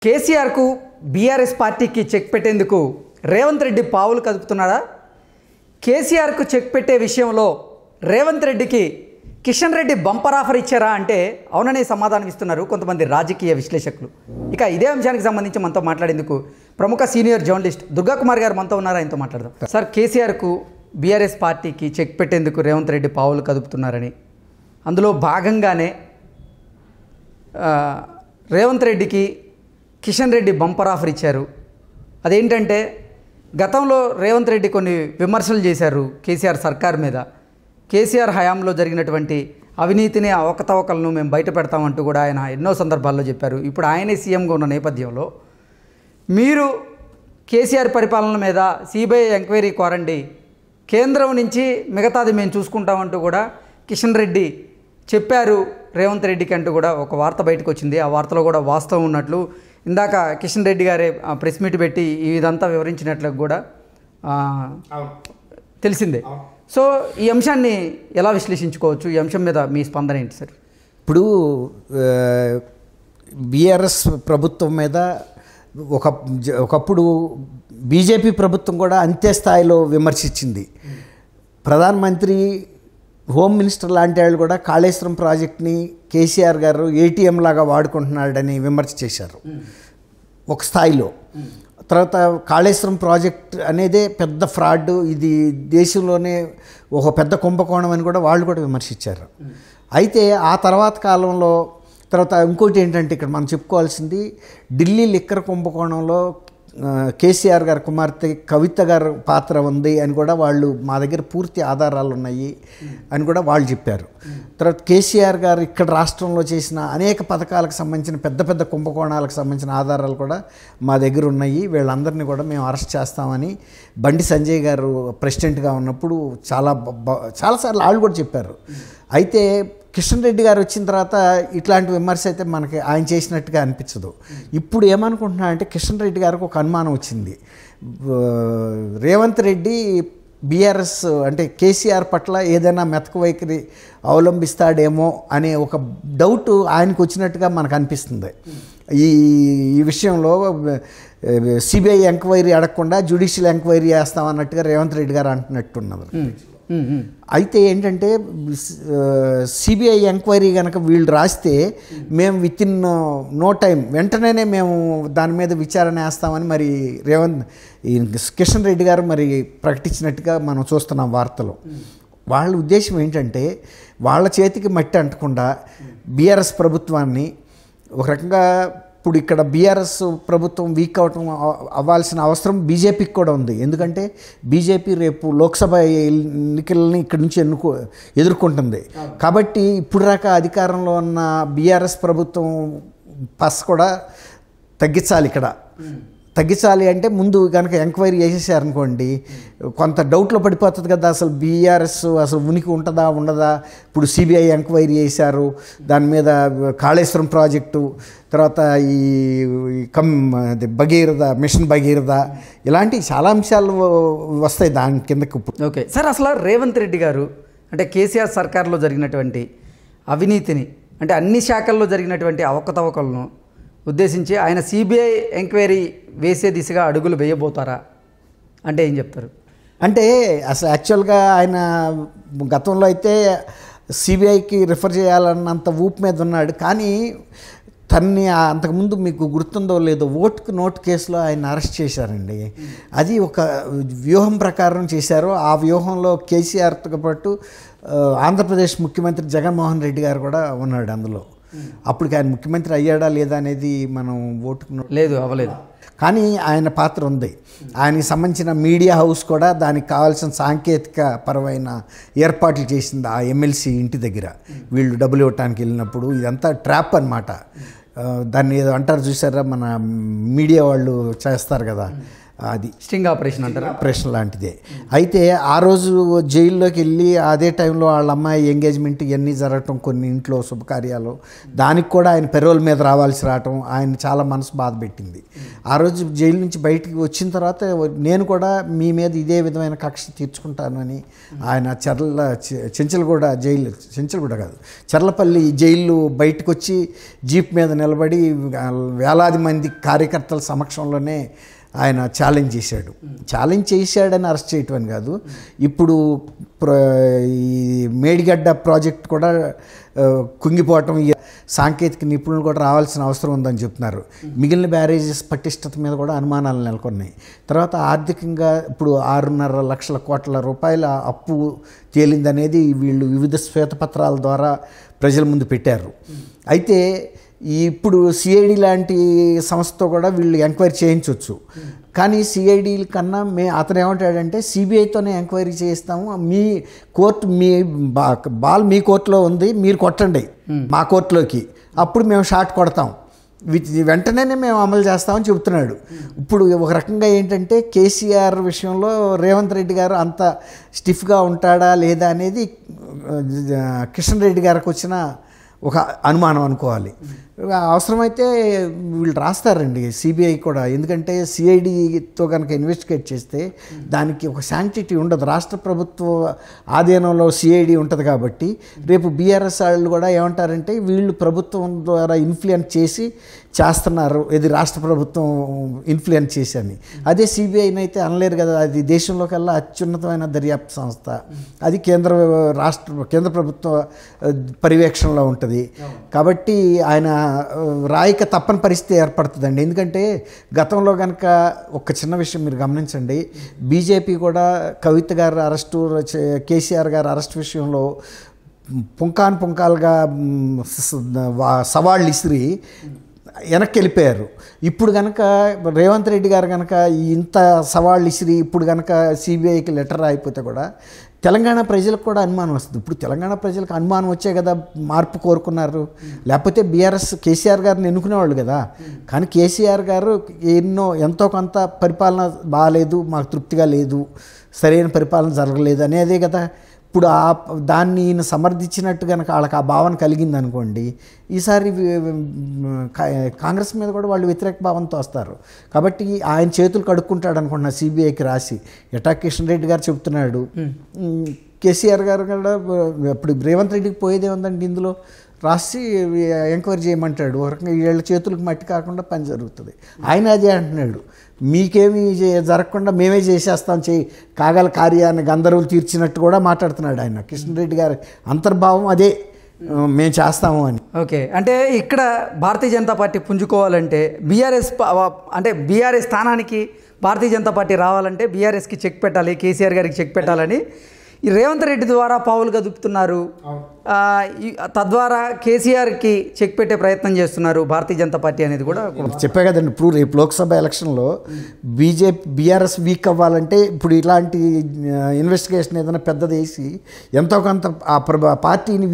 కేసీఆర్కు బీఆర్ఎస్ పార్టీకి చెక్ పెట్టేందుకు రేవంత్ రెడ్డి పావులు కదుపుతున్నాడా? కేసీఆర్కు చెక్ పెట్టే విషయంలో రేవంత్ రెడ్డికి కిషన్ రెడ్డి బంపర్ ఆఫర్ ఇచ్చారా అంటే అవుననే సమాధానం ఇస్తున్నారు కొంతమంది రాజకీయ విశ్లేషకులు. ఇక ఇదే అంశానికి సంబంధించి మనతో మాట్లాడేందుకు ప్రముఖ సీనియర్ జర్నలిస్ట్ దుర్గా కుమార్ గారు మనతో ఉన్నారు. ఆయనతో మాట్లాడదాం. సార్, కేసీఆర్కు బీఆర్ఎస్ పార్టీకి చెక్ పెట్టేందుకు రేవంత్ రెడ్డి పావులు కదుపుతున్నారని, అందులో భాగంగానే రేవంత్ రెడ్డికి కిషన్ రెడ్డి బంపర్ ఆఫర్ ఇచ్చారు. అదేంటంటే గతంలో రేవంత్ రెడ్డి కొన్ని విమర్శలు చేశారు కేసీఆర్ సర్కార్ మీద. కేసీఆర్ హయాంలో జరిగినటువంటి అవినీతిని, అవకతవకలను మేము బయట పెడతామంటూ కూడా ఆయన ఎన్నో సందర్భాల్లో చెప్పారు. ఇప్పుడు ఆయనే సీఎంగా ఉన్న నేపథ్యంలో మీరు కేసీఆర్ పరిపాలన మీద సిబిఐ ఎంక్వైరీ కోరండి, కేంద్రం నుంచి మిగతాది మేము చూసుకుంటామంటూ కూడా కిషన్ రెడ్డి చెప్పారు రేవంత్ రెడ్డికి అంటూ కూడా ఒక వార్త బయటకు వచ్చింది. ఆ వార్తలో కూడా వాస్తవం ఉన్నట్లు ఇందాక కిషన్ రెడ్డి గారే ప్రెస్ మీట్ పెట్టి ఇదంతా వివరించినట్లు కూడా తెలిసిందే. సో ఈ అంశాన్ని ఎలా విశ్లేషించుకోవచ్చు? ఈ అంశం మీద మీ స్పందన ఏంటి సార్? ఇప్పుడు బీఆర్ఎస్ ప్రభుత్వం మీద ఒకప్పుడు బీజేపీ ప్రభుత్వం కూడా అంతే స్థాయిలో విమర్శించింది. ప్రధానమంత్రి, హోమ్ మినిస్టర్ లాంటి వాళ్ళు కూడా కాళేశ్వరం ప్రాజెక్ట్ని కేసీఆర్ గారు ఏటీఎం లాగా వాడుకుంటున్నాడని విమర్శ చేశారు ఒక స్థాయిలో. తర్వాత కాళేశ్వరం ప్రాజెక్ట్ అనేదే పెద్ద ఫ్రాడ్, ఇది దేశంలోనే ఒక పెద్ద కుంభకోణం అని కూడా వాళ్ళు కూడా విమర్శించారు. అయితే ఆ తర్వాత కాలంలో ఇంకోటి ఏంటంటే ఇక్కడ మనం చెప్పుకోవాల్సింది, ఢిల్లీ లిక్కర్ కుంభకోణంలో కేసీఆర్ గారి కుమార్తె కవిత గారి పాత్ర ఉంది అని కూడా వాళ్ళు, మా దగ్గర పూర్తి ఆధారాలు ఉన్నాయి అని కూడా వాళ్ళు చెప్పారు. తర్వాత కేసీఆర్ గారు ఇక్కడ రాష్ట్రంలో చేసిన అనేక పథకాలకు సంబంధించిన పెద్ద పెద్ద కుంభకోణాలకు సంబంధించిన ఆధారాలు కూడా మా దగ్గర ఉన్నాయి, వీళ్ళందరినీ కూడా మేము అరెస్ట్ చేస్తామని బండి సంజయ్ గారు ప్రెసిడెంట్గా ఉన్నప్పుడు చాలాసార్లు వాళ్ళు కూడా చెప్పారు. అయితే కిషన్ రెడ్డి గారు వచ్చిన తర్వాత ఇట్లాంటి విమర్శ అయితే మనకి ఆయన చేసినట్టుగా అనిపించదు. ఇప్పుడు ఏమనుకుంటున్నా అంటే కిషన్ రెడ్డి గారికి ఒక అనుమానం వచ్చింది, రేవంత్ రెడ్డి బీఆర్ఎస్ అంటే కేసీఆర్ పట్ల ఏదైనా మెతక వైఖరి అవలంబిస్తాడేమో అనే ఒక డౌట్ ఆయనకు వచ్చినట్టుగా మనకు అనిపిస్తుంది. ఈ విషయంలో సిబిఐ ఎంక్వైరీ అడగకుండా జ్యుడిషియల్ ఎంక్వైరీ చేస్తామన్నట్టుగా రేవంత్ రెడ్డి గారు అంటున్నట్టున్నది. అయితే ఏంటంటే సిబిఐ ఎంక్వైరీ కనుక వీళ్ళు రాస్తే మేము విత్ ఇన్ నో టైం వెంటనే మేము దాని మీద విచారణ వేస్తామని మరి కిషన్ రెడ్డి గారు మరి ప్రకటించినట్టుగా మనం చూస్తున్నాం వార్తలు. వాళ్ళ ఉద్దేశం ఏంటంటే వాళ్ళ చేతికి మట్టి అంటకుండా బీఆర్ఎస్ ప్రభుత్వాన్ని ఒక రకంగా, ఇప్పుడు ఇక్కడ బీఆర్ఎస్ ప్రభుత్వం వీక్ అవ్వాల్సిన అవసరం బీజేపీకి కూడా ఉంది. ఎందుకంటే బీజేపీ రేపు లోక్సభ ఎన్నికలని ఇక్కడి నుంచి ఎదుర్కొంటుంది. కాబట్టి ఇప్పుడు దాకా అధికారంలో ఉన్న బీఆర్ఎస్ ప్రభుత్వం పస్ కూడా తగ్గించాలి అంటే ముందు కనుక ఎంక్వైరీ చేసేసారనుకోండి, కొంత డౌట్లో పడిపోతుంది కదా, అసలు బీఆర్ఎస్ అసలు ఉనికి ఉంటుందా ఉండదా. ఇప్పుడు సిబిఐ ఎంక్వైరీ చేశారు దాని మీద, కాళేశ్వరం ప్రాజెక్టు, తర్వాత ఈ మిషన్ భగీరథ, ఇలాంటి చాలా అంశాలు వస్తాయి దాని కిందకు. ఓకే సార్, అసలు రేవంత్ రెడ్డి గారు అంటే కేసీఆర్ సర్కార్లో జరిగినటువంటి అవినీతిని, అంటే అన్ని శాఖల్లో జరిగినటువంటి అవకతవకలను ఉద్దేశించి ఆయన సిబిఐ ఎంక్వైరీ వేసే దిశగా అడుగులు వేయబోతారా అంటే ఏం చెప్తారు? అంటే అసలు యాక్చువల్గా ఆయన గతంలో అయితే సిబిఐకి రిఫర్ చేయాలన్నంత ఊపు మీద ఉన్నాడు. కానీ తన్ని అంతకుముందు మీకు గుర్తుందో లేదో ఓటుకు నోటు కేసులో ఆయన అరెస్ట్ చేశారండి. అది ఒక వ్యూహం ప్రకారం చేశారు. ఆ వ్యూహంలో కేసీఆర్తో పాటు ఆంధ్రప్రదేశ్ ముఖ్యమంత్రి జగన్మోహన్ రెడ్డి గారు కూడా ఉన్నాడు అందులో. అప్పటికి ఆయన ముఖ్యమంత్రి అయ్యాడా లేదా అనేది మనం అవ్వలేదు, కానీ ఆయన పాత్ర ఉంది. ఆయనకి సంబంధించిన మీడియా హౌస్ కూడా దానికి కావాల్సిన సాంకేతిక పరమైన ఏర్పాట్లు చేసింది ఆ ఎమ్మెల్సీ ఇంటి దగ్గర. వీళ్ళు డబ్బులు ఇవ్వటానికి వెళ్ళినప్పుడు ఇదంతా ట్రాప్ అన్నమాట. దాన్ని ఏదో అంటారు చూసారా, మన మీడియా వాళ్ళు చేస్తారు కదా, అది స్టింగ్ ఆపరేషన్ అంటారా? ఆపరేషన్ లాంటిదే. అయితే ఆ రోజు జైల్లోకి వెళ్ళి అదే టైంలో వాళ్ళ అమ్మాయి ఎంగేజ్మెంట్ ఇవన్నీ జరగటం, కొన్ని ఇంట్లో శుభకార్యాలు, దానికి కూడా ఆయన పెరోల్ మీద రావాల్సి రావటం ఆయన చాలా మనసు బాధ పెట్టింది. ఆ రోజు జైలు నుంచి బయటికి వచ్చిన తర్వాత నేను కూడా మీ మీద ఇదే విధమైన కక్ష తీర్చుకుంటాను అని ఆయన చెంచల్గూడ జైలు, చెంచల్గూడ కాదు, చర్లపల్లి జైలు బయటకు వచ్చి జీప్ మీద నిలబడి వేలాది మంది కార్యకర్తల సమక్షంలోనే ఆయన ఛాలెంజ్ చేశాడని అరెస్ట్ చేయటం అని కాదు. ఇప్పుడు ఈ మేడిగడ్డ ప్రాజెక్ట్ కూడా కుంగిపోవటం, సాంకేతిక నిపుణులు కూడా రావాల్సిన అవసరం ఉందని చెప్తున్నారు. మిగిలిన బ్యారేజెస్ పటిష్టత మీద కూడా అనుమానాలు నెలకొన్నాయి. తర్వాత ఆర్థికంగా ఇప్పుడు 6.5 లక్షల కోట్ల రూపాయల అప్పు తేలిందనేది వీళ్ళు వివిధ శ్వేతపత్రాల ద్వారా ప్రజల ముందు పెట్టారు. అయితే ఇప్పుడు సిఐడి లాంటి సంస్థతో కూడా వీళ్ళు ఎంక్వైరీ చేయించవచ్చు. కానీ సిఐడి కన్నా అతను ఏమంటాడంటే సిబిఐతోనే ఎంక్వైరీ చేయిస్తాము, మీ కోర్టు మీ బాల్ మీ కోర్టులో ఉంది, మీరు కొట్టండి మా కోర్టులోకి, అప్పుడు మేము షాట్ కొడతాం, వెంటనే మేము అమలు చేస్తామని చెబుతున్నాడు. ఇప్పుడు ఒక రకంగా ఏంటంటే కేసీఆర్ విషయంలో రేవంత్ రెడ్డి గారు అంత స్టిఫ్గా ఉంటాడా లేదా అనేది కిషన్ రెడ్డి గారికి వచ్చిన ఒక అనుమానం అనుకోవాలి. అవసరమైతే వీళ్ళు రాస్తారండి సిబిఐ కూడా, ఎందుకంటే సిఐడితో కనుక ఇన్వెస్టిగేట్ చేస్తే దానికి ఒక శాంక్టిటీ ఉండదు. రాష్ట్ర ప్రభుత్వ ఆధీనంలో సిఐడి ఉంటుంది కాబట్టి రేపు బీఆర్ఎస్ వాళ్ళు కూడా ఏమంటారంటే వీళ్ళు ప్రభుత్వం ద్వారా ఇన్ఫ్లుయెన్స్ చేసి చేస్తున్నారు, ఇది రాష్ట్ర ప్రభుత్వం ఇన్ఫ్లుయెన్స్ చేసి అని. అదే సిబిఐని అయితే అనలేరు కదా, అది దేశంలో కల్లా అత్యున్నతమైన దర్యాప్తు సంస్థ, అది కేంద్ర ప్రభుత్వ పర్యవేక్షణలో ఉంటుంది. కాబట్టి ఆయన రాయిక తప్పని పరిస్థితి ఏర్పడుతుందండి. ఎందుకంటే గతంలో కనుక ఒక చిన్న విషయం మీరు గమనించండి, బీజేపీ కూడా కవిత గారి అరెస్టు, కేసీఆర్ గారి అరెస్ట్ విషయంలో పుంకాలుగా సవాళ్ళు ఇసిరి వెనక్కి వెళ్ళిపోయారు. ఇప్పుడు కనుక రేవంత్ రెడ్డి గారు కనుక ఇంత సవాళ్ళు ఇసిరి ఇప్పుడు కనుక సిబిఐకి లెటర్ అయిపోతే కూడా తెలంగాణ ప్రజలకు కూడా అనుమానం వస్తుంది. ఇప్పుడు తెలంగాణ ప్రజలకు అనుమానం వచ్చే కదా మార్పు కోరుకున్నారు, లేకపోతే బీఆర్ఎస్ కేసీఆర్ గారిని ఎన్నుకునేవాళ్ళు కదా. కానీ కేసీఆర్ గారు ఎంతో కొంత పరిపాలన బాగాలేదు, మాకు తృప్తిగా లేదు, సరైన పరిపాలన జరగలేదు అనేదే కదా. ఇప్పుడు దాన్ని ఈయన సమర్థించినట్టు కనుక వాళ్ళకి ఆ భావన కలిగింది అనుకోండి, ఈసారి కాంగ్రెస్ మీద కూడా వాళ్ళు వ్యతిరేక భావంతో వస్తారు. కాబట్టి ఆయన చేతులు కడుక్కుంటాడు అనుకుంటున్నా సిబిఐకి రాసి. ఎటా కిషన్ రెడ్డి గారు చెప్తున్నాడు, కేసీఆర్ గారు కూడా ఇప్పుడు రేవంత్ రెడ్డికి పోయేదే ఉందండి, ఇందులో రాసి ఎంక్వైరీ చేయమంటాడు. ఒక రకంగా వీళ్ళ చేతులకు మట్టి కాకుండా పని జరుగుతుంది. ఆయన అదే అంటున్నాడు, మీకేమీ జరగకుండా మేమే చేసేస్తాం, కాగల కార్యాన్ని గంధర్వులు తీర్చినట్టు కూడా మాట్లాడుతున్నాడు ఆయన. కిషన్ రెడ్డి గారి అంతర్భావం అదే, మేము చేస్తాము అని. ఓకే, అంటే ఇక్కడ భారతీయ జనతా పార్టీ పుంజుకోవాలంటే బీఆర్ఎస్ స్థానానికి భారతీయ జనతా పార్టీ రావాలంటే బీఆర్ఎస్కి చెక్ పెట్టాలి, కేసీఆర్ గారికి చెక్ పెట్టాలని ఈ రేవంత్ రెడ్డి ద్వారా పావులుగా దుప్పుతున్నారు. తద్వారా కేసీఆర్కి చెక్ పెట్టే ప్రయత్నం చేస్తున్నారు భారతీయ జనతా పార్టీ అనేది కూడా చెప్పే కదండి. ఇప్పుడు రేపు లోక్సభ ఎలక్షన్లో బీఆర్ఎస్ వీక్ అవ్వాలంటే ఇప్పుడు ఇలాంటి ఇన్వెస్టిగేషన్ ఏదైనా పెద్దది వేసి ఎంతో కొంత ఆ పార్టీని వీక్